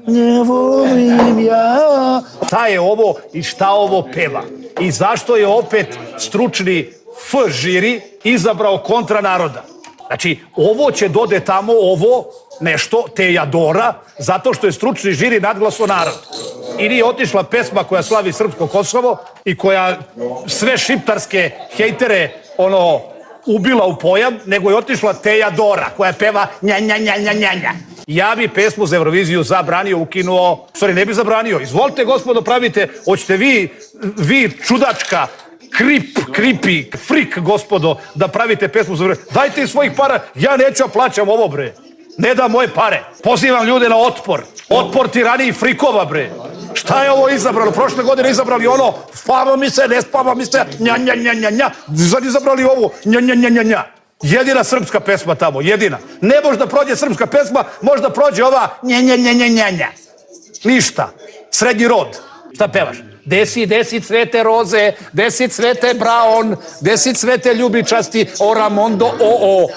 Ne volim ja. Šta je ovo i šta ovo peva? I zašto je opet stručni F žiri izabrao kontra naroda? Znači, ovo će dode tamo, ovo nešto, Teodora, zato što je stručni žiri nadglasao narod. I nije otišla pesma koja slavi srpsko Kosovo i koja sve šiptarske hejtere, ubila u pojam, nego je otišla Teodora, koja peva nja, nja, nja, nja, nja, nja. Ja bi pesmu za Euroviziju zabranio, ukinuo, stvari ne bi zabranio. Izvolite, gospodo, pravite, hoćete vi čudačka, kripi, frik, gospodo, da pravite pesmu za Euroviziju. Dajte iz svojih para, ja neću ja plaćam ovo, bre. Ne da moje pare. Pozivam ljude na otpor. Otpor tiraniji frikova, bre. Šta je ovo izabralo? Prošle godine izabrali spava mi se, ne spava mi se, nja, nja, nja, nja, nja. Sad izabrali ovu, nja, nja, nja, nja, nja. Jedina srpska pesma tamo, jedina. Ne može da prođe srpska pesma, može da prođe ova nja, nja, nja, nja, nja, nja. Ništa. Srednji rod. Šta pevaš? Desi cvete roze, desi cvete braon, desi cvete ljubičasti, o Ramondo, o.